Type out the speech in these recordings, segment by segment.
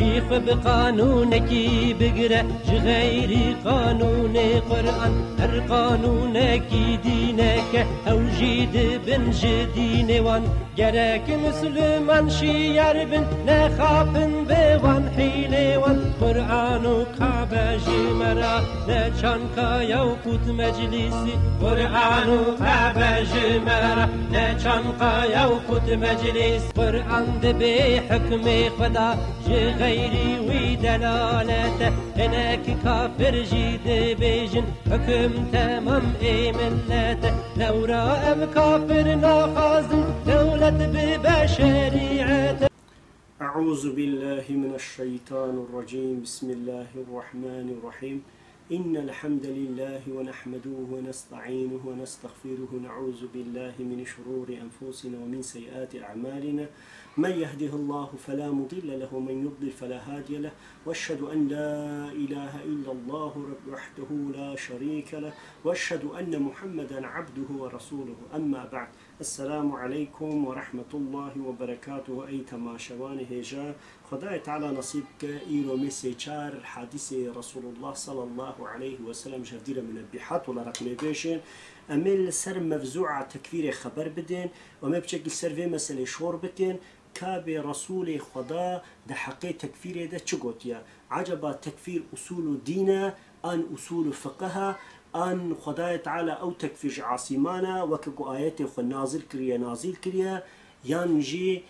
شيخ بقانونك بقرا غير قانون قرآن هر قانونك دينك أو جيد بن جدين وان جرك مسلمان شيار بن نخافن بوان حيل وان قرآن كعبة جمرا نشانكا يوكوت مجلسي قرآن كعبة جمرا نشانكا يوكوت مجلس قرآن دبي حكم خدا غيري ودلالته هناك كافر جيد بيجن حكم تمام ملته لو رأى كافر ناخذ دولة ببشريعته. أعوذ بالله من الشيطان الرجيم. بسم الله الرحمن الرحيم. إن الحمد لله ونحمده ونستعينه ونستغفره نعوذ بالله من شرور أنفسنا ومن سيئات أعمالنا من يهده الله فلا مضل له ومن يضلل فلا هادي له واشهد أن لا إله إلا الله وحده لا شريك له واشهد أن محمدا عبده ورسوله. أما بعد. السلام عليكم ورحمة الله وبركاته. أي تماشوان هجا خدای تعالى نصيبك إيلو مسيجار حادثة رسول الله صلى الله عليه وسلم جديرة من البحات ولا رقم بيشين أمل سر مفزوعة تكفير خبر بدين وما بشكل سر في مسألة شور بكين كابي رسول خدا ده حقي تكفير ده چقوتيا عجبا تكفير أصول دينا أن أصول فقها أن خدای تعالى أو تكفير عاصمانا وكو آيات خو نازل كريا ينجي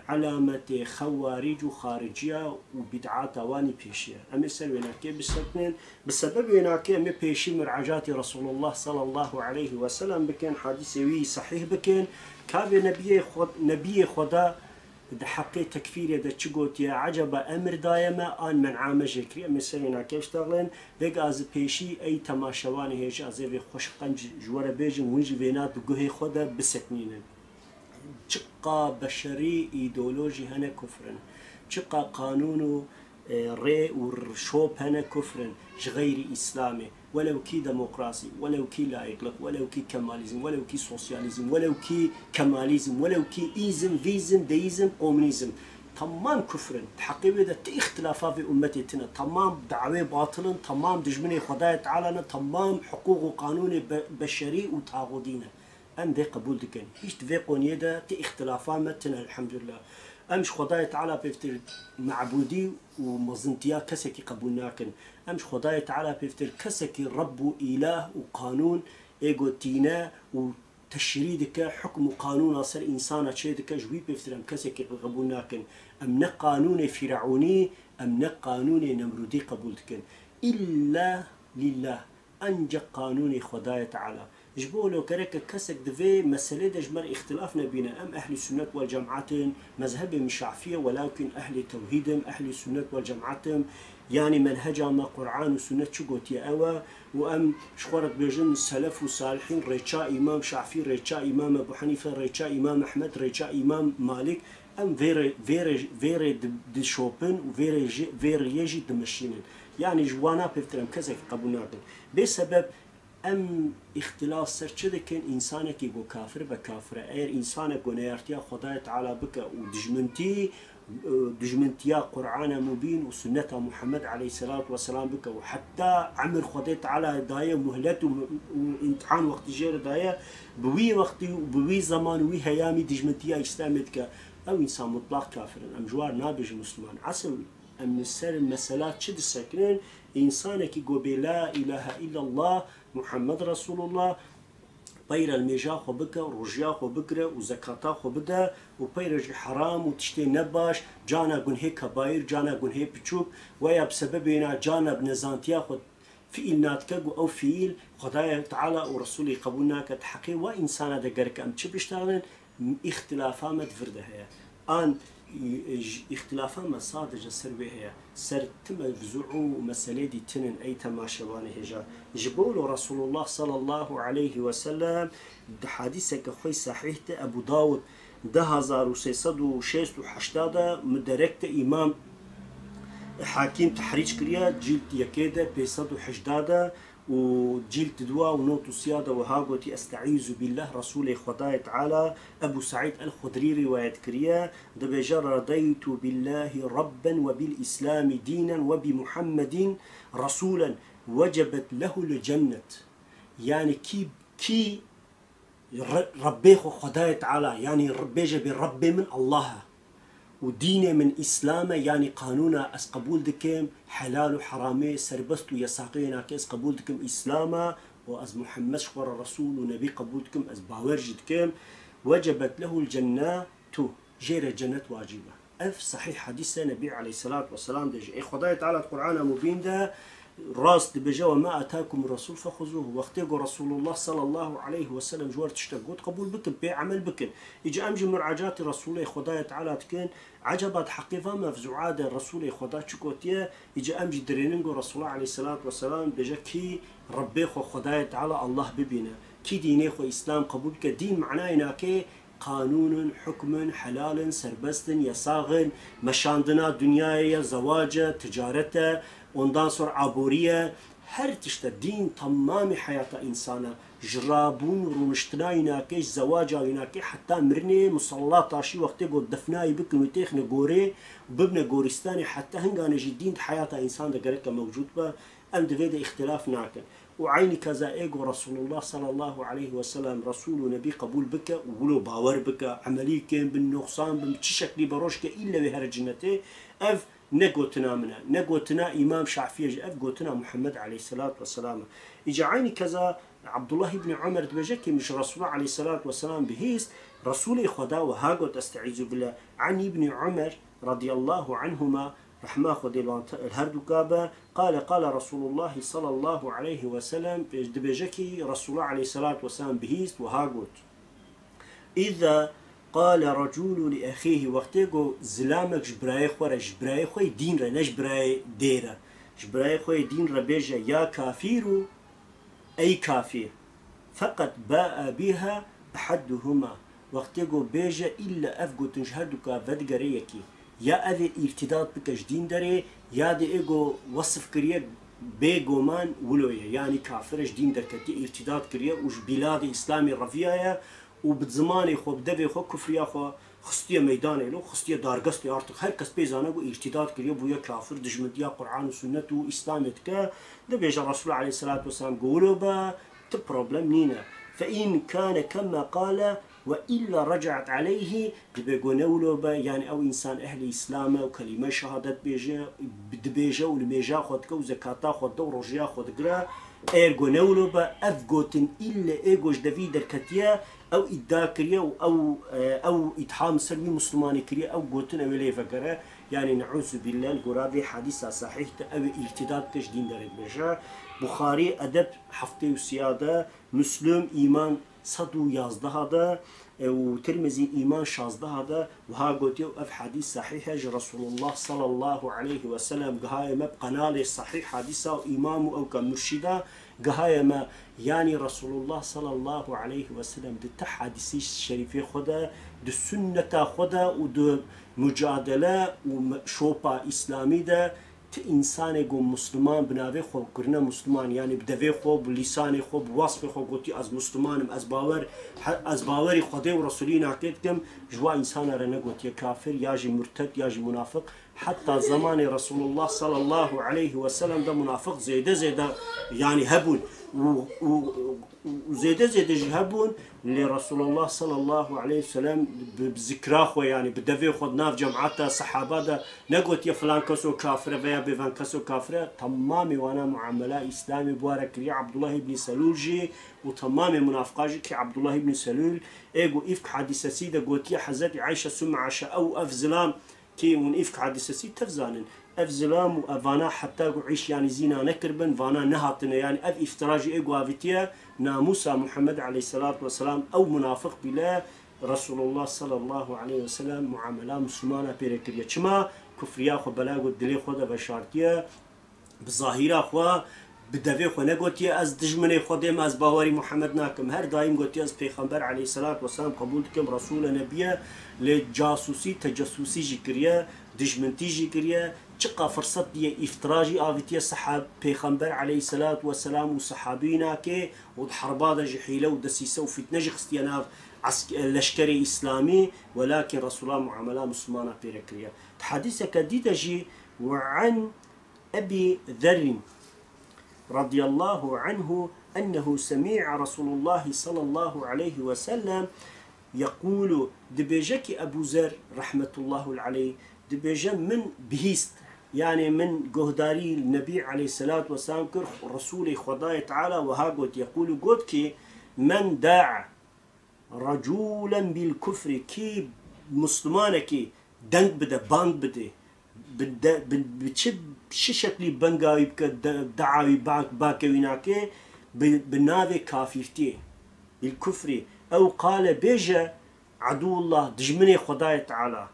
علامة خوارج وخارجية وبدعات واني بيشية. أما سلويناكي بسبب ويناكي أما بيشي مرعجات رسول الله صلى الله عليه وسلم بكين حديثي صحيح بكين كابي نبي خدا ده حقي تكفير ده چقوت يا عجب أمر دايما آن من عام جكري. أما سلويناكي اشتغلن بيق از بيشي أي تماشواني هيش ازيبي خوش قنج جوار بيجن ونجي بينات قهي خدا بسكنينن. چقا بشري ايديولوجي هنا كفرن چقا قانون ري ورشوب هنا كفرن غير اسلامي ولو كي ديمقراطي ولو كي لايقلق ولو كي كماليزم ولو كي سوسياليزم ولو كي كماليزم ولو كي ايزم فيزم ديزم قومنيزم تمام كفرن حقيقة ده اختلافات في امتنا تمام دعوة باطلا تمام دجمني خدايا تعالى تمام حقوق وقانون بشري وتعاقدين أم ذي قبول دكان هيش تفي قونية ده تي اختلافات متنا الحمد لله أمش خداي تعالى بيفتر معبودي ومزنتيا كسكي قبولناكن أمش خداي تعالى بيفتر كسكي رب وإله وقانون إيجو تينا وتشريدك حكم وقانون أصير إنسان شيدك جوي بيفتر أم كسكي قبولناكن أم قانون فرعوني أم قانون نمرودي قبول دكان إلا لله أنجا قانون خداي تعالى جبولو كرك كسك دفي مسألة دجمر اختلافنا بين أم أهل السنة والجماعة مذهب شعفية ولكن أهل توحيدهم أهل السنة والجماعة يعني منهجهم قرآن وسنة شقوتي أوا وأم شخورت بيجن سلف وصالحين ريتشا إمام شعفي ريتشا إمام أبو حنيفة ريتشا إمام أحمد ريتشا إمام مالك أم فيري دشوبن وفيري يجي دمشينن يعني جوانا بيفترم كسك قبولناكن بسبب ام اختلاف سر چه دکن انسان کی گو کافر به کافر ایر انسان گو نیارتیا خدای تعالی بک و دجمنتیا قرآن مبین و سنت محمد علیه الصلاة والسلام بک و حتی عمر خدای تعالی دایه مهلت و امتحان وقت جیر دایه بوی وقتی و بوی زمان وی هیامی دجمنتیا اسلامت که او انسان مطلق کافر ام جوار نابج مسلمان اصل ام سر مسئلات چه دسکنن انسان کی گو لا اله الا الله محمد رسول الله بير الميجا خو بكا ورجيا خو بكرة وزكاتا خو بدا وبيرج حرام وتشتي نباش جانا قنهي كباير جانا قنهي بچوك ويا بسببنا جانا بنزانتيا خو فيل ناتكا او فيل خدايا تعالى ورسولي قبولنا كتحقي وانسان دقرك ام تش بيشتغلن اختلافات متفرده هي ان اختلافات مصادج سر بها سر تم فزوعو مسألة دي تنن أي تماشوانه هجا جبول رسول الله صلى الله عليه وسلم حديثك خوي صحيح أبو داود 1386 مدركت إمام حاكم تحريج كريا جلد يكيدا 518 وجيلت دوا ونوت سيادة وهاغوتي استعيذ بالله رسول خداي تعالى. ابو سعيد الخدري رواية كريا دبجر رضيت بالله ربا وبالاسلام دينا وبمحمد رسولا وجبت له الجنة. يعني كي ربي خداي تعالى يعني ربي بالرب من الله ودينه من إسلامه يعني قانونا أس قبول دكم حلال وحرامي سربست ويساقينا كيس قبول دكم إسلامه وأز محمد شخور الرسول ونبي قبول دكم أز باورج دكم وجبت له الجنة تو جير الجنة واجبة. أف صحيح حديث نبي عليه الصلاة والسلام دجي خداي تعالى القرآن مبين ده راس دبجا وما أتاكم الرسول فخذوه. وقتيقو رسول الله صلى الله عليه وسلم جوار تشتقوت قبول بكن بي عمل بكن إجا أمجي مرعجات رسول خداي تعالى تكن عجبت حقيقة مفزوعات الرسول خداي تشكوتيه إجا أمجي دريننجو رسول الله عليه الصلاة والسلام بجا كي ربي خداي تعالى الله ببينا كي ديني خو إسلام قبول بك دين معناه كي قانون حكم حلال سربست يساغن مشاندنا دنيايا زواجه تجارته ondan sonra aboriye her tişte din tamamı hayata insana جرابون رومشتنا يناكي زواجا يناكي حتى مرني مصلى طاشي وقت يقول دفناي بكن وتيخنا غوري وببنا غورستاني حتى هنغانا جدين حياة انسان ده قريكا موجود با ام دفيدا اختلاف ناكن وعيني كذا ايقو رسول الله صلى الله عليه وسلم رسول ونبي قبول بك وقولوا باور بك عملي كان بالنقصان بمتشكلي بروشك الا بهر جنتي اف نقوتنا منها نقوتنا إمام شافعي أف قوتنا محمد عليه الصلاة والسلام. إجا عيني كذا عبد الله بن عمر دبجكي مش رسول عليه الصلاة والسلام بهيس رسول خدا وهاقوت استعيذ بالله عن ابن عمر رضي الله عنهما رحمه خدي الهردو كابا قال رسول الله صلى الله عليه وسلم دبجكي رسول عليه الصلاة والسلام بهيس وهاقوت إذا قال رجل لأخيه وقتيقو زلامك جبراي خوي دين را نجبراي ديرا جبراي خوي دين را بيجا يا كافير أي كافير فقط باء بها أحدهما وقتيقو بيجا إلا أفقو تنجهدك فدقريكي يا أذي ارتداد بك جدين داري يا دي إيقو وصف كريا بيقو مان ولويا يعني كافر جدين دركتي ارتداد كريا وش بلاد إسلامي رفيايا وبزماني خو بدوي خو كفريا خو خستيه ميداني لو خستيه دارغستي ارتق هر كس بيزانه و ارتداد كريا بويا كافر دجمديا قرآن وسنة وإسلامتك دبيج الرسول عليه الصلاة والسلام قولوا با تبروبلم نينا فإن كان كما قال وإلا رجعت عليه بيقولوا با يعني أو إنسان أهل إسلام وكلمة شهادة بيجا والميجا خد وزكاة خد ورجيا خد قرا إيرجو نولوبا أفجوتن إلا إيجوش دافيد الكتيا أو إدعاء كريا أو إتحام سلمي مسلماني كريا أو جوتن أو ليه فكرة يعني نعوذ بالله القرابي حديثة صحيح أو ارتداد تجدين درج بجا بخاري أدب حفتي وسيادة مسلم إيمان صدو يازده هذا وترمزي إيمان شازده هذا وها قلت أف حديث صحيح رسول الله صلى الله عليه وسلم قهاية ما بقناة صحيح حديثة وإمام أو كمرشدة قهاية ما يعني رسول الله صلى الله عليه وسلم دت حديثي الشريفة خدا د سنة خدا ود مجادلة وشوبا إسلامي ده إنسان يقول مسلمان بنابه خو كرنا مسلمان يعني بدفع خو بلسان خو بوصف خو قلتي از مسلمان از باور خدا ورسولين عقيدكم جوا إنسان رنا قلتي كافر ياجي مرتد ياجي منافق حتى زمان رسول الله صلى الله عليه وسلم ده منافق زيادة يعني هبون وزيادة جهبون لرسول الله صلى الله عليه وسلم بذكراه يعني بدفع خد ناف جماعته صحابة ده نقول يا فلان كسو كافر ويا بفلان كسو كافر تمامي وانا معاملة إسلامي بارك لي عبد الله بن سلول جي وتمامي منافقاجي كي عبد الله بن سلول ايجو إفك حديثة سيدة قلت يا حزتي عايشة سمع عشاء أو أفزلام كي من إفك حديثة سيدة تفزانن أفزلام وأفانا حتى عيش يعني زينا نكربن فانا نهاتنا يعني أف افتراجي إيجو أفتيا ناموسا محمد عليه الصلاة والسلام أو منافق بلا رسول الله صلى الله عليه وسلم معاملة مسلمانة بيركريا كما كفريا خو بلاغو الدلي خو ده بشارتيا بظاهرة خو بدفع خو نقولتي از دجمني خودم از باوري محمد ناكم هر دايم قلتي از پیغمبر عليه الصلاة والسلام قبول كم رسول نبيه لجاسوسي تجسوسي جكريا دجمنتيجي كريا چقا فرصت دي افتراجي آفيتيا صحاب پیغمبر عليه الصلاة والسلام وصحابينا كي وحربادا جحيلة ودسيسة وفتنة جخستيانا لشكري إسلامي ولكن رسول الله معاملة مسلمانة بيركريا. حديثة كديدة جي وعن أبي ذر رضي الله عنه أنه سمع رسول الله صلى الله عليه وسلم يقول دبيجك أبو ذر رحمة الله عليه دبيجا من بهيست يعني من جهداري النبي عليه الصلاة والسلام كر رسول خداي تعالى وهاقوت يقول قد كي من داع رجولا بالكفر كي مسلمانك دنك بده بانك بده بتشب شكلي بنقاوي بك دعاوي باكويناكي بناوي كافرتي بالكفر أو قال بيجا عدو الله دجمني خداي تعالى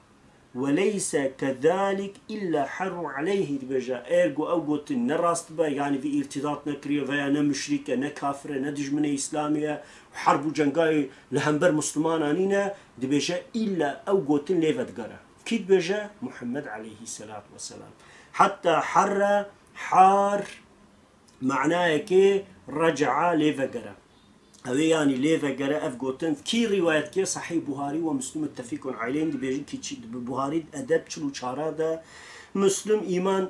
وليس كذلك إلا حر عليه بيجا إرجو أو قلت نراست با يعني في ارتداد نكريه فيا نمشركة نكافرة ندجمني إسلامية وحرب جنگاي لهمبر مسلمان أنينا دبيجا إلا أو قلت ليفت قرا كيد بيجا محمد عليه الصلاة والسلام حتى حار معناه كي رجع ليفت قرا هذا يعني ليفا جرا أفجوتن كي رواية كي صحيح بخاري ومسلم متفقون عليهم دي بيجي كي بخاري أدب شلو شارada مسلم إيمان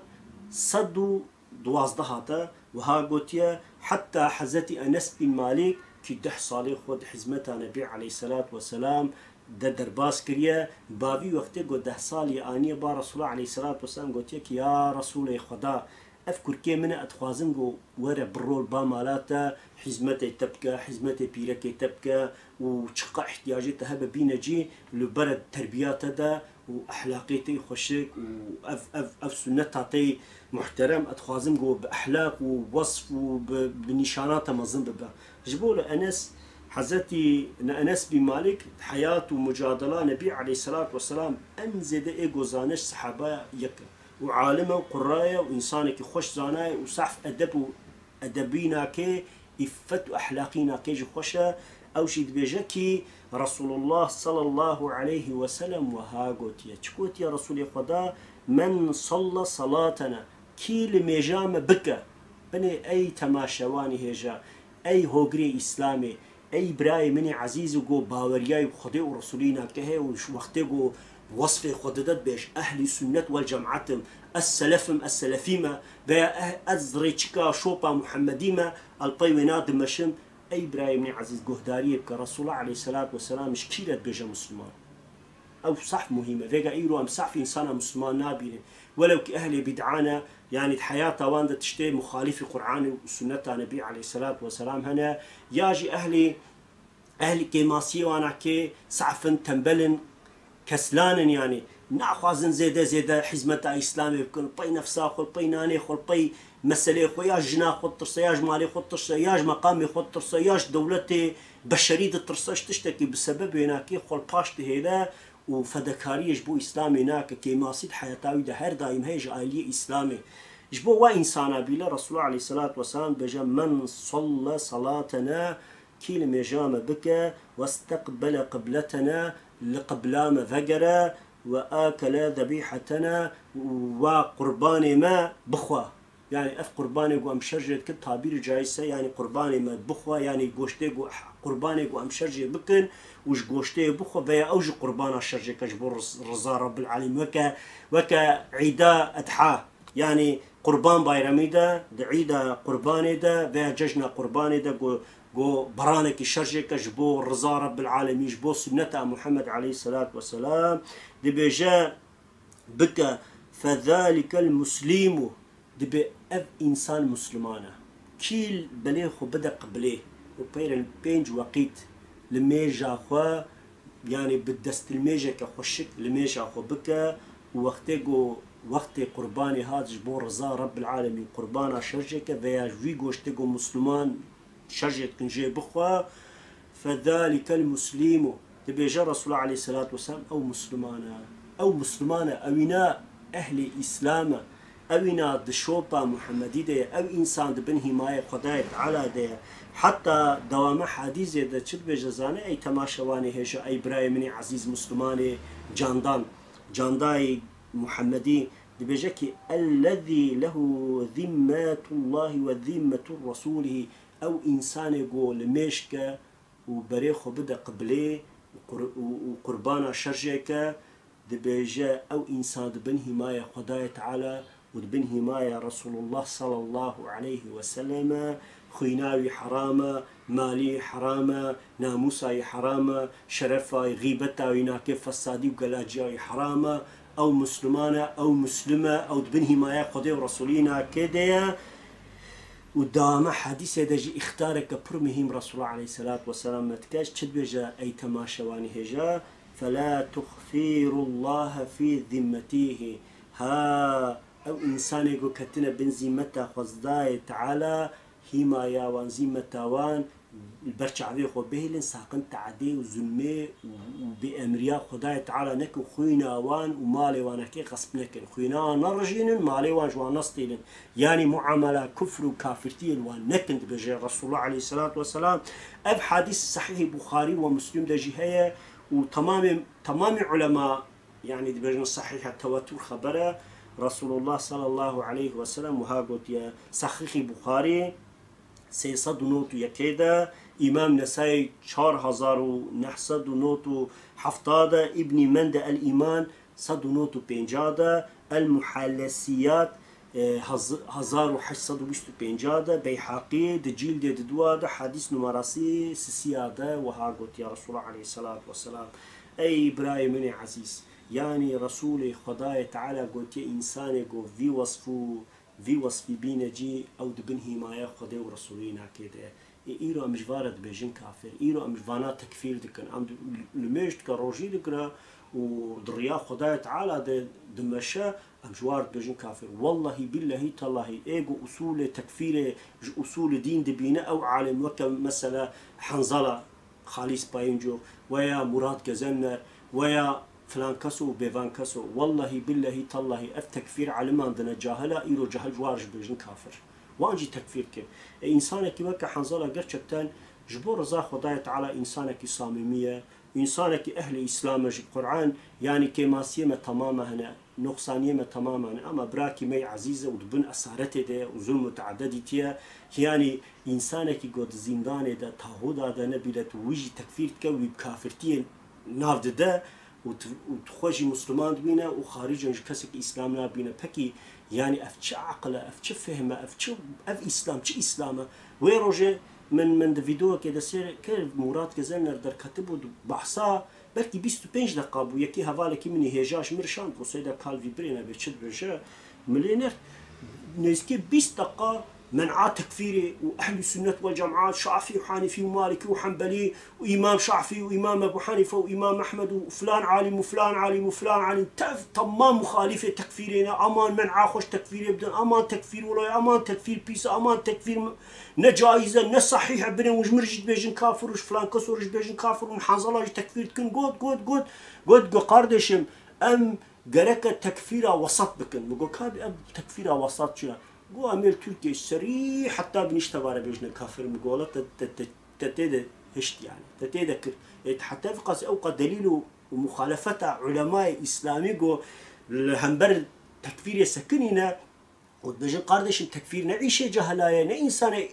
صدو دوازده هذا وهاجوتيا حتى حزتي أنس بن مالك كي ده صالح خود حزمته النبي عليه الصلاة والسلام ده درباس كريه بابي وقته قد ده صالي آنية با رسول الله عليه الصلاة والسلام قوتيا كي يا رسول خدا أفكر كي من أتخوازن جو ورا برول بامالاتا حزمتي تبكى حزمتي بيركي تبكى وشقا احتياجاتها بينجي لبرد تربيات هذا وأحلاقيتي خشك وأف سنتاتي محترم أتخوازن جو بأحلاق ووصف وبنشانات مظن ببا جبول أنس حزتي أنس بن مالك حياة ومجادلة نبي عليه الصلاة والسلام أنزد إيجو زانش صحابة يكن وعالمه وقرايه وإنسانك خوش زاناي وصحف أدبينا كي إفت أحلاقينا كي خوشة أو شي دبيجكي رسول الله صلى الله عليه وسلم وهاقوت يتشكوت يا رسول خدا من صلى صلاتنا كي لميجام بكى بني أي تماشواني هجا أي هوغري إسلامي أي براي مني عزيز وقو باورياي وخدي ورسولينا كهي ووقتي قو وصف خددت بيش أهل السنة والجماعة السلفيمة بيا أزريتشكا شوبا محمديمة الطيوينات مشم أي برايم عزيز جهداري كرسول عليه الصلاة والسلام مشكلة بيجا مسلمان أو صح مهمة فيجا إيرو أم صح في إنسان مسلمان نابين ولو كأهل بدعانا يعني الحياة وان تشتي مخالف القرآن والسنة النبي عليه الصلاة والسلام هنا ياجي أهل كيماسي وانا كي صعفن تنبلن كسلان يعني ناخذن زيادة حزمة إسلامي بكل بي نفسا خل بي ناني خل بي مسألة خو ياج جنا خد ترسا ياج مالي خد ترسا ياج مقامي خد ترسا ياج دولتي بشرية ترساش تشتكي بسبب هناك خل باش هذا وفدكاري يجبو إسلامي هناك كيماسيد حياتاوي ده هر دايم هيج آلية إسلامي يجبو وإنسانا بلا رسول الله عليه الصلاة والسلام بجا من صلى صلاتنا كيل مجام بك واستقبل قبلتنا لقبلام ذجرا وآكل ذبيحتنا وقربان ما بخوا يعني أف قرباني جو أمشرجة كل تعبير جايسة يعني قرباني ما بخوا يعني جوشتي جو قرباني جو أمشرجة بكن وش جوشتي بخوا بيا أوج قربان الشرجة كجبر رضا رب العالمين وكا عيدا أضحى يعني قربان بايرميدا عيدا قرباني دا بيا ججنا قرباني دا جو برانك الشرجة كجبو رضا رب العالمين جبو سنة محمد عليه الصلاة والسلام دي بيجا بك فذلك المسلم دبي أب إنسان مسلمانة كيل بليخو بدأ قبليه وبين البينج وقيت لميجا خوا يعني بدست الميجا كخشك لميجا خو بكا ووقتيجو وقت قرباني هاد جبور رضا رب العالمين قربانا شرجك فيا جويجو اشتيجو مسلمان شرجت كنجي بخوا فذلك المسلم تبي جا رسول الله عليه الصلاة والسلام أو مسلمانة أوينا أهل إسلام أوينا دشوبا محمدي ده أو إنسان دبن حماية خداي تعالى ده حتى دوام حديث ده تشد بجزانه أي تماشواني هجا أي براي مني عزيز مسلماني جانداي محمدي دبجك الذي له ذمة الله وذمة رسوله أو إنسان يقول ميشك وبريخو بدا قبليه وقربانا شرجك دبجا أو إنسان دبن حماية خداية تعالى ودبن حماية رسول الله صلى الله عليه وسلم خويناوي حرامة مالي حرامة ناموساي حرامة شرفاي غيبتاوي ناكي فسادي وقلاجياوي حرامة أو مسلمانة أو مسلمة أو دبن حماية خداية ورسولينا كده ودام حديث دجي اختارك برمهم رسول الله عليه الصلاة والسلام متكاش تدبجا أي تماشواني هجا فلا تخفير الله في ذمته ها أو إنسان يقول كتنا بن ذمته خزداي تعالى هما يا وان ذمته وان البرشا عبيه خو بهلن ساقن تعدي وظلمي وبأمريا خداي تعالى نك خوينا وان ومالي وانا كي غصب نكن خوينا نرجين مالي وان جوان نسطيلن يعني معاملة كفر وكافرتين وان نكن بجي رسول الله عليه الصلاة والسلام أب حديث صحيح بخاري ومسلم دجي هي وتمام علماء يعني دبجن صحيح التواتر خبره رسول الله صلى الله عليه وسلم وها قلت يا صحيح بخاري 300 يكيدا إمام نسائي 4970 ابن مندى الإيمان 150 المحلسيات 1825 بيحقي دجيل دي دوادا حديث نمراسي سيادة وها قلت يا رسول الله عليه الصلاة والسلام أي إبراهيم من عزيز يعني رسول خداي تعالى قلت يا إنسان قو في وصف بينجي أو دبن حماية خداي ورسولينا كده إيرو أمش فارد بيجن كافر إيرو أمش فانا تكفير دكن أم لمشت كروجي دكنا ودريا خداي تعالى دمشا أمجوارد بيجن كافر والله بالله تالله إيجو أصول تكفير أصول دين دبينا أو عالم وكم مثلا حنظلة خالص باينجو ويا مراد كزنر ويا فلان كسو بيفان كسو والله بالله تالله التكفير علم عندنا جاهلة إيرو جهل جوارج بيجن كافر وانجي تكفير كي إنسانك وكا حنظلة قرشتان جبور رضا خداي تعالى إنسانك صاممية إنسانك أهل إسلام القرآن يعني كماسية تماما هنا نقصانية تماما هنا أما براكي مي عزيزة ودبن أسارته ده وظلم متعددي تيا يعني إنسانك قد زندان ده تهودا ده نبيلة ويجي تكفير كوي بكافرتين نافد ده وتخوجي مسلمان بينا وخارجا كسك إسلامنا بينا بكي يعني أفتش عقله أفتش فهمه أف إسلام شو إسلامه ويروجي من فيديو كده سير كيف مراد كزنر در كتبه بحثا بلكي 25 دقيقة بو يكي هفالكي مني هيجاش مرشان بوسيدا كال فيبرينا بتشد برجا مليونير نسكي 20 دقيقة منع تكفيري وأهل السنة والجماعات شافعي وحنفي ومالكي وحنبلي وإمام شافعي وإمام أبو حنيفة وإمام أحمد وفلان عالم وفلان عالم وفلان عالم تمام مخالفة تكفيرنا أمان منع خوش تكفير يبدأ أمان تكفير ولا أمان تكفير بيسا أمان تكفير نجايزة نصحيح بنا وجمرجت بيجن كافر وش فلان كسورج بيجن كافر ومحنظلاج تكفير تكن قد قاردشم أم جرك تكفيرا وسط بكن بقول كاب أب تكفيرا وسط شو قو أمير تركيا سريع حتى بنشتغل بيجن كافر مقولة تتد هشت يعني تتذكر حتى في قص أوقات دليل ومخالفة علماء إسلامي جو الهمبر تكفير سكننا وبيجن قاردش التكفير نعيشه جهلايا نإنسان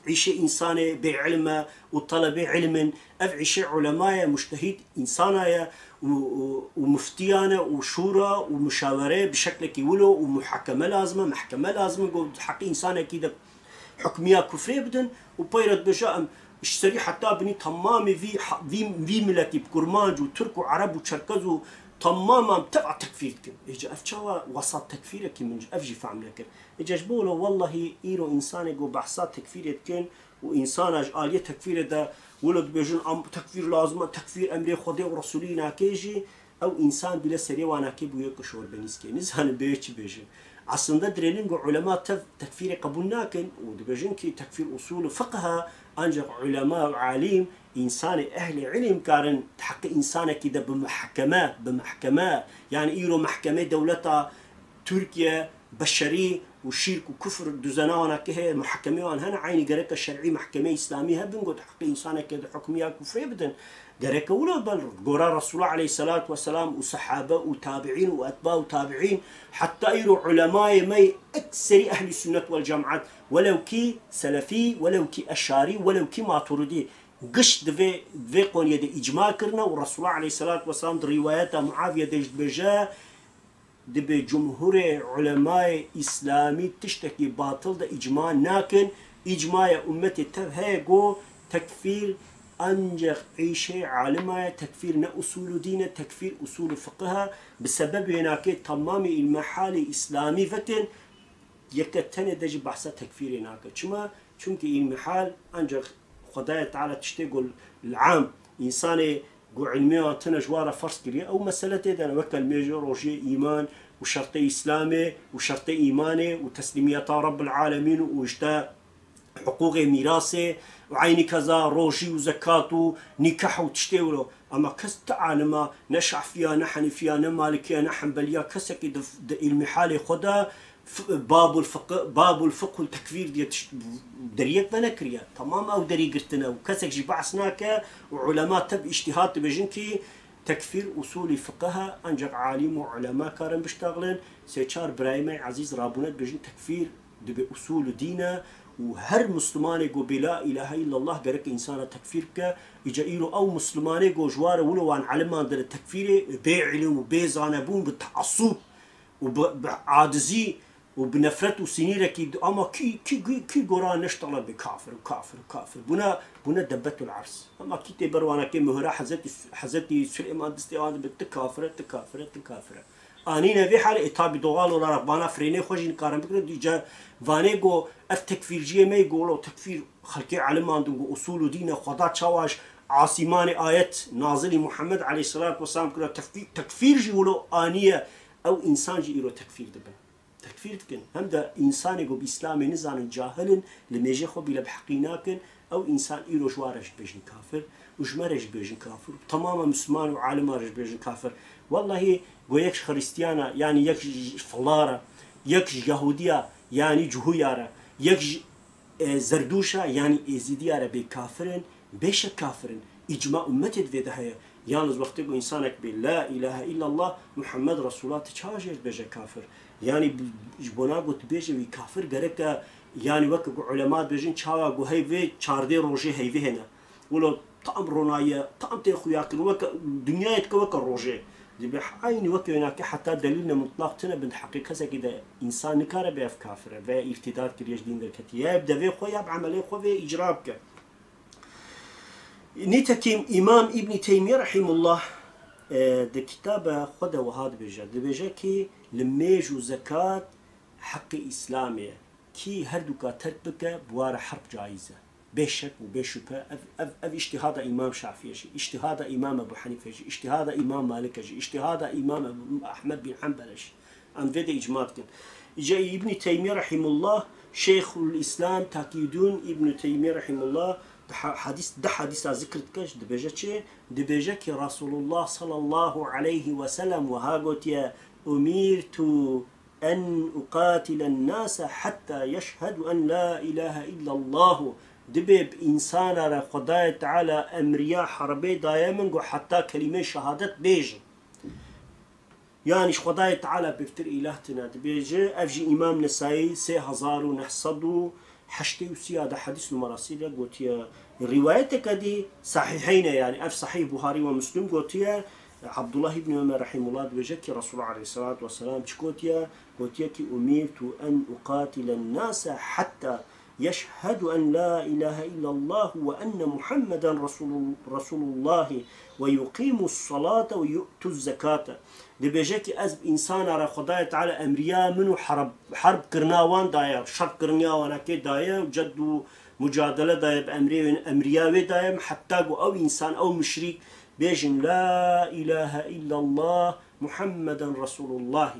عيشه إنسان بعلمه وطلبه علم أفعيشه علماء مجتهد إنسانايا ومفتيانه وشورى ومشاورة بشكل كيولو ومحكمة لازمة محكمة لازمة جو حق إنسان كده حكمية كفرية بدن وبيرد بجاء اشتري حتى بني تمام في ملتي بكرمانج وترك وعرب وتشركز تماما تبع تكفير كم إجا أفشوا وسط تكفير كم من أفجي فعمل كم إجا جبوله والله إيرو إنسان جو بحثات تكفير كن وإنسان آلية تكفير ده ولد بيجون أم تكفير لازمة تكفير أمر خدا ورسولينا كيجي أو إنسان بلا سري وانا كيبو يكشور بنيسكي نزهن بيجي بيجي أصلا دريلين علماء تكفير قبولناكن ودبيجون كي تكفير أصول فقه أنجح علماء وعالم إنسان أهل علم كارن تحقق إنسان كده بمحكمة يعني إيرو محكمة دولة تركيا بشري وشرك وكفر دوزنانا كه محكمة وان هنا عيني جرك الشرعي محكمة إسلامية بنقول حق إنسان كده حكمية كفر بدن جرك ولا بل جرا رسول الله عليه الصلاة والسلام وصحابة وتابعين وأتباع وتابعين حتى يروا علماء ما أكثر أهل السنة والجماعات ولو كي سلفي ولو كي أشعري ولو كي ماتريدي قش دفي قون يد إجماع كرنا والرسول الله عليه الصلاة والسلام روايات معاوية دج بجا دبي جمهور علماء إسلامي تشتكي باطل ده إجماع ناكن إجماع أمتي تفهيقو تكفير أنجح عيشة عالمة تكفير أصول دين تكفير أصول فقهها بسبب هناك تمام المحال إسلامي فتن يكتني دج بحث تكفير هناك شما چونك المحال أنجح خدايا تعالى تشتغل العام إنساني قو علمية تنجوارة فرص كريه أو مسألة إذا وكل ميجر روجي إيمان وشرط إسلامي وشرط إيماني وتسليمية رب العالمين وإجتاء حقوق ميراثي وعيني كذا روجي وزكاة نكاح وتشتغلوا أما كس تعالما نشع فيها نحن فيها نمالكيا نحن بليا كسك المحال خدا باب الفقه والتكفير دي دريك بنكريا تمام او دري قرتنا وكسك جي بعثناك وعلماء تب اجتهاد بجنكي تكفير اصول فقهها انجق عالم وعلماء كارن بيشتغلن سيشار برايمي عزيز رابونت بجن تكفير دي اصول دينا وهر مسلمان يقول بلا اله الا الله قرك انسان تكفيرك يجيله او مسلمان يقول جوار ولو عن علمان در التكفير بيعلم وبيزانبون بالتعصب وبعاجزي وبنفرت وسنيرة كي أما كي قران نشتغل بكافر وكافر وكافر بنا دبته العرس أما كي تبروانا كي مهرا حزتي سليمان دستيوان بالتكافرة تكافرة أنينا في حال إتابي دوغال ولا ربنا فريني خوجين كارم بكرة ديجا فانيجو اف تكفير جي ما يقولوا تكفير خلقي علم عندهم أصول دين خدا تشاواش عاصمان آيات نازل محمد عليه الصلاة والسلام كرة تكفير جي ولو آنية أو إنسان جي إلو تكفير دبن تكفير تكن هم ده إنسان يقول بإسلام نزان جاهل لميجي خو بلا بحقيناكن أو إنسان إلو جوارش بيجن كافر وجمرش بيجن كافر تماما مسلمان وعالم رش بيجن كافر والله ويكش خريستيانا يعني يكش فلارة يكش يهودية يعني جهويارة يكش زردوشة يعني إزيديارة بكافرين بيش كافرين إجماع أمتي في ده يالز وقت يقول إنسانك باللا إله إلا الله محمد رسول الله تشاجر بيجا كافر يعني جبنا قلت بيجي كافر قريبك يعني وقت علماء بيجين شاوا قو هيفي شاردي روجي هيفي هنا ولو طعم روناية طعم تيخوياكن وقت دنيا يتكوك الروجي دي بحاين وقت هناك حتى دليلنا مطلق تنا بنت حقيقة كده إنسان نكاره بيف كافر في ارتداد كريش دين دركتي يبدأ في خويا بعملية خو في إجرابك نيتكيم إمام ابن تيمية رحمه الله ده كتابه خده وهذا بيجا كي لميج وزكاة حق إسلامية كي هردوكا تربك بوار حرب جائزة بشك وبشبه أف اجتهاد إمام شافعي اجتهاد إمام أبو حنيفة اجتهاد إمام مالك اجتهاد إمام أحمد بن حنبل عن فيدا إجماعكم جاء ابن تيمية رحمه الله شيخ الإسلام تاكيدون ابن تيمية رحمه الله ده حديث ذكرت كش دبيجا كي رسول الله صلى الله عليه وسلم وهاقوت يا أميرت أن أقاتل الناس حتى يشهدوا أن لا إله إلا الله دبيب إنسان على خداية تعالى أمريا حربي دايما حتى كلمة شهادة بيجي يعني خداية تعالى بفتر إلهتنا دبيجي أفجي إمام نسائي 3900 حشتي وسيادة حديث المراسيل قلت يا روايتك دي صحيحين يعني أف صحيح بخاري ومسلم قلت يا عبد الله بن عمر رحمه الله بجك رسول الله عليه الصلاة والسلام قلت يا كي أمرت أن أقاتل الناس حتى يشهد أن لا إله إلا الله وأن محمدا رسول الله ويقيم الصلاة ويؤتوا الزكاة دبيجك أزب إنسان على خداية تعالى أمريا منو حرب كرناوان داير شرط كرناوان كي داير جد مجادلة داير بأمرياوي داير حتى أو إنسان أو مشرك بيجن لا إله إلا الله محمدا رسول الله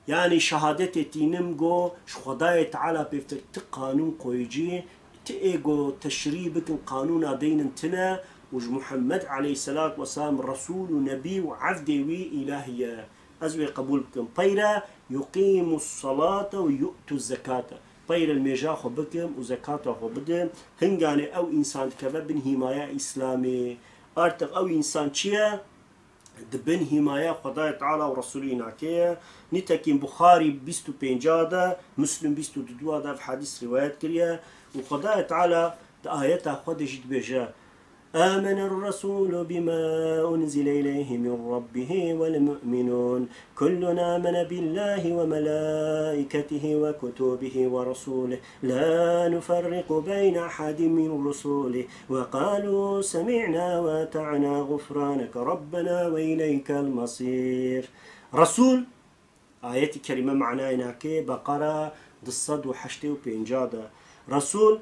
يعني شهادتي تينمجو خداية تعالى بيفتر تقانون قويجي تيجو تشريبك قانون دين انتنا وج محمد عليه الصلاة والسلام رسول ونبي وعبد وي إلهي أزوي قبول بكم بيرا يقيم الصلاة ويؤتوا الزكاة بيرا الميجا خو بكم وزكاة خو بدم هنگاني أو إنسان كذا بن حماية إسلامي أرتق أو إنسان چيا دبن حماية خدای تعالى ورسوله ناكيه نتكين بخاري 25 دا مسلم 22 دا في حديث روايات كريا وخدای تعالى آياتها خد جد بجا آمن الرسول بما أنزل إليه من ربه والمؤمنون كلنا آمن بالله وملائكته وكتبه ورسوله لا نفرق بين أحد من رسوله وقالوا سمعنا وأطعنا غفرانك ربنا وإليك المصير رسول آية كلمة معناها هناك بقرة ضصد وحشته وبينجادة رسول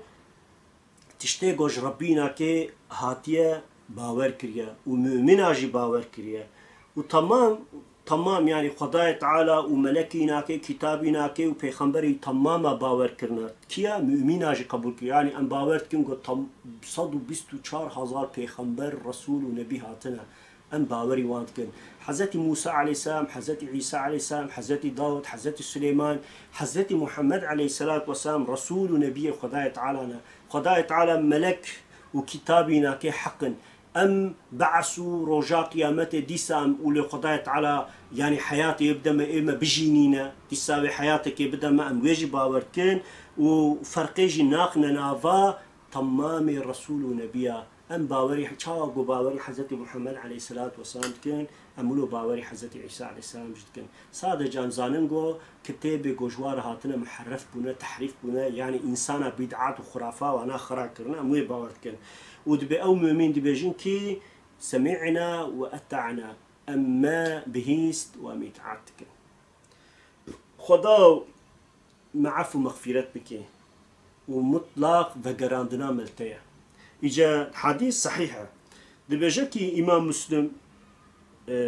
تشتي گوش ربينا كي هاتيه باور كريا ومؤمنا جي باور كريا وتمام يعني خدای تعالى وملكينا كي كتابنا كي وبيغمبري تماما باور كرنا كيا مؤمنا جي قبول كريا يعني ان باور كن 124,000 بيغمبر رسول ونبي هاتنا ان باوري وانت كن حضرت موسى عليه السلام حضرت عيسى عليه السلام حضرت داود حضرت سليمان حضرت محمد عليه الصلاة والسلام رسول ونبي خدای تعالى خدای تعالى ملك وكتابنا كي حقا أم بعثوا رجاء قيامته ديسام ولي خدای تعالى يعني حياتي يبدأ ما إما بجينينا تساوي حياتك يبدأ ما أم ويجي باوركن وفرقيجي ناقنا نافا تمام الرسول ونبيا أم باوري شاقو باوري حضرت محمد عليه الصلاة والسلام كن أمولو باوري حضرت عيسى عليه السلام جد كن سادة جانزاننغو كتابي جوجوار هاتنا محرف بنا تحريف بنا يعني إنسانا بدعات وخرافة وأنا خرا كرنا أموي باورت كن ودبي أو مؤمن دبيجين كي سمعنا وأطعنا أما بهيست ومتعات كن خدا معفو مغفرت بكي ومطلق وقراندنا ملتيا إجا حديث صحيحة دبيجاكي إمام مسلم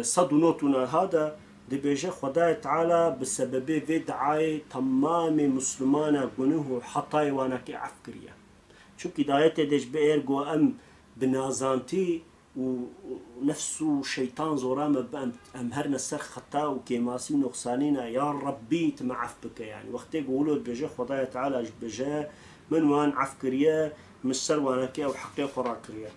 صدو نوتنا هذا دبيجا خدای تعالى بسبب في دعاية تمام مسلمان قنوه حطاي وانا كي عفكريا شو كدايته ديش بئر قو أم بنازانتي ونفسه شيطان زورامة بأم هرنا السر خطا وكيماسي نقصانينا يا ربي تمعف بك يعني وقتي قولوا دبيجا خدای تعالى بجا من وان عفكريا مسر وانا كي او حقي خراكريا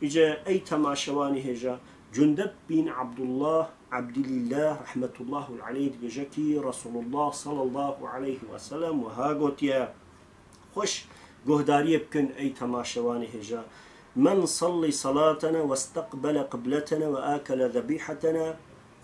اجا اي تماشواني هجا جندب بن عبد الله عبد الله رحمة الله عليه بجكي رسول الله صلى الله عليه وسلم وهاقوت يا خوش قهداري بكن اي تماشواني هجا من صلي صلاتنا واستقبل قبلتنا وآكل ذبيحتنا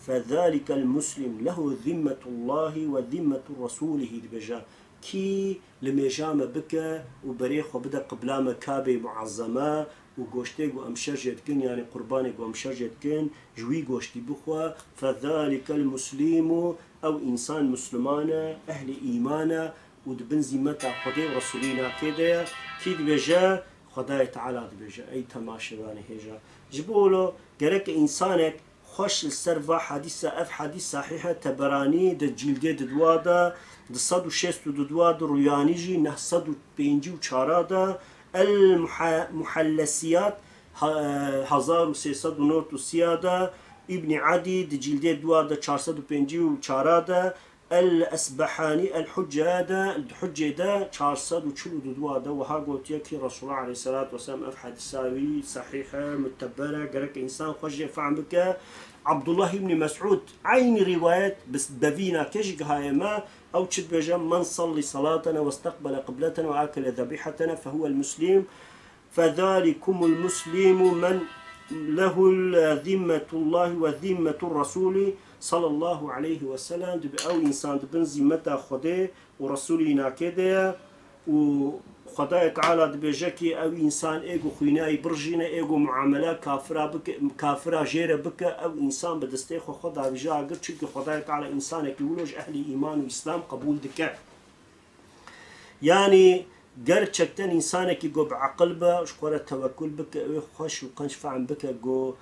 فذلك المسلم له ذمة الله وذمة رسوله بجا كي لميجامة بك وبريخ وبدا قبلامة كابي معظمة وقوشتي وأمشرجت كن يعني قرباني وأمشرجت كن جوي قوشتي بخوا فذلك المسلم أو إنسان مسلمانا أهل إيمانا ودبن زمتا خدي ورسولينا كده كيد بجا خداي تعالى بجا أي تماشباني هجا جبولو قرك إنسانك خوش السرفا حديثة أف حديث صحيحة تبراني دجيلدي ددوادا دصد وشست ددواد رويانيجي نهصد وبينجي وشارادا المحلسيات 1309 ابن عدي دجيلدي دوادا 450 وشارادا الأسبحاني الحجة دا 442 وها قلت يكي رسول الله عليه الصلاة والسلام أف حديثاوي صحيحة متبرة قرك إنسان خوش يفعل بك عبد الله بن مسعود عين روايات بس بفينا كشك هاي ما أو تشد بجم من صلي صلاتنا واستقبل قبلتنا وآكل ذبيحتنا فهو المسلم فذلكم المسلم من له ذمة الله وذمة الرسول صلى الله عليه وسلم دب أو إنسان دبن ذمته خده ورسولنا كده وخدای تعالى دبجكي أو إنسان إيجو خيناي برجينا إيجو معاملة كافرة جيرة بك أو إنسان بدستيخ خدا بجا قلت شك خدای تعالى إنسانك يولوج أهل إيمان وإسلام قبول دك يعني قرت شكتن إنسانك يجو بعقل با شكورة توكل بك خوش وقنش فعن بك جو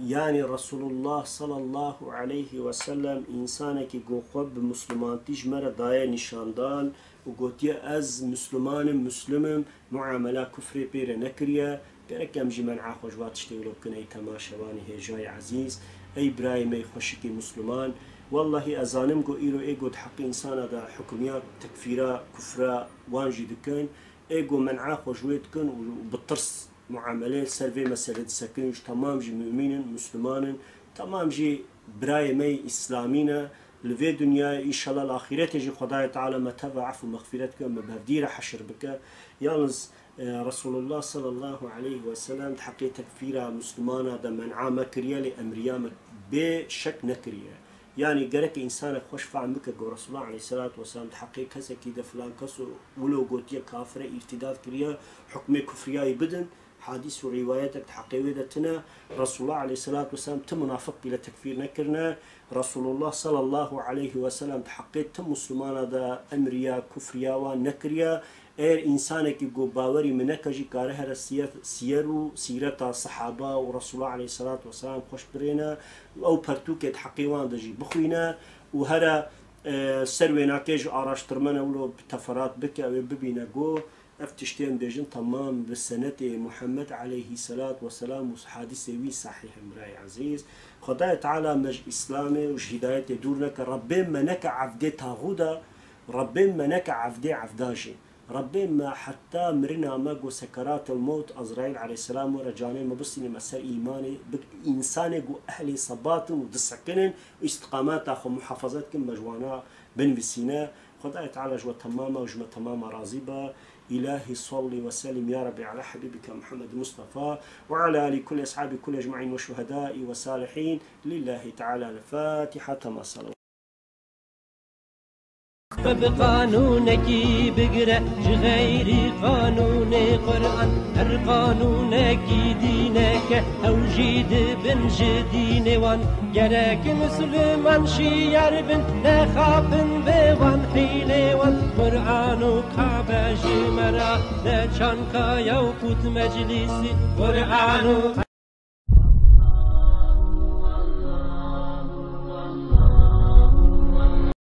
يعني رسول الله صلى الله عليه وسلم إنسانك يجو خب مسلمان تجمر داية نشاندان وقوتي أز مسلم معاملة كفر بير نكريا بركم جمن عخوجوات اشتغلوا بكني تماشواني هي جاي عزيز أي براي مي خشكي مسلمان والله أزانم جو إيرو إيجو حق إنسان هذا حكميات تكفيرا كفرا وانجي دكان إيجو منعا خوشويت كن وبالطرس معاملات سرفي مسألة سكنش تمام جي مؤمنين مسلمان تمام جي براي مي إسلامينا لفي دنيا إن شاء الله الآخرة يجي خداي تعالى ما تبع عفو مغفرتك ما بهديرة حشر بك يالز رسول الله صلى الله عليه وسلم تحقيق تكفيرا مسلمان هذا منعا مكريا لأمريا بشك نكريا يعني جرك إنسان خوش فعل بك جو رسول الله عليه الصلاة والسلام تحقيق كذا كده فلان كسو ولو قوتيا كافرة ارتداد كريا حكم كفريا يبدن حديث ورواياتك تحقيقتنا رسول الله عليه الصلاة والسلام تم منافق إلى تكفير نكرنا رسول الله صلى الله عليه وسلم تحقيق تم مسلمان هذا أمريا كفريا ونكريا اير انسانك جو باوري منكجي كاره سيرو سيرة الصحابة ورسول الله عليه الصلاة والسلام خوش برينا او برتوك تحقيقان دجي بخوينا وهذا سروينا كيجو araştırmana ولو بتفرات بك او ببينا جو افتشتين بيجن تمام بالسنة محمد عليه الصلاة والسلام وحادثة وي صحيح مراي عزيز خداي تعالى مج إسلامي وش هداية دورنك ربين منك عفدي تاغودا ربين منك عفدي عفداجي ربين ما حتى مرنا ماجو سكرات الموت أزرائيل عليه السلام ورجانين ما بصني مسار إيماني بك إنسان جو أهلي صبات ودسكنن واستقامات أخو محافظات كم مجوانا بن بسينا خداي تعالى جوا تماما وجمة تماما راضيبا إلهي صلي وسلم يا ربي على حبيبك محمد مصطفى وعلى آل كل أصحاب كل أجمعين وشهداء وصالحين لله تعالى الفاتحة تما صلوا بقانونك بقرأ غير قانون قرآن هر قانونك دينك أو جيد بن جدين وان جرك مسلمان شيار بن نخابن بوان حيلي وان قرآن وكعبة جمرة نشان كايا وكوت مجلسي قرآن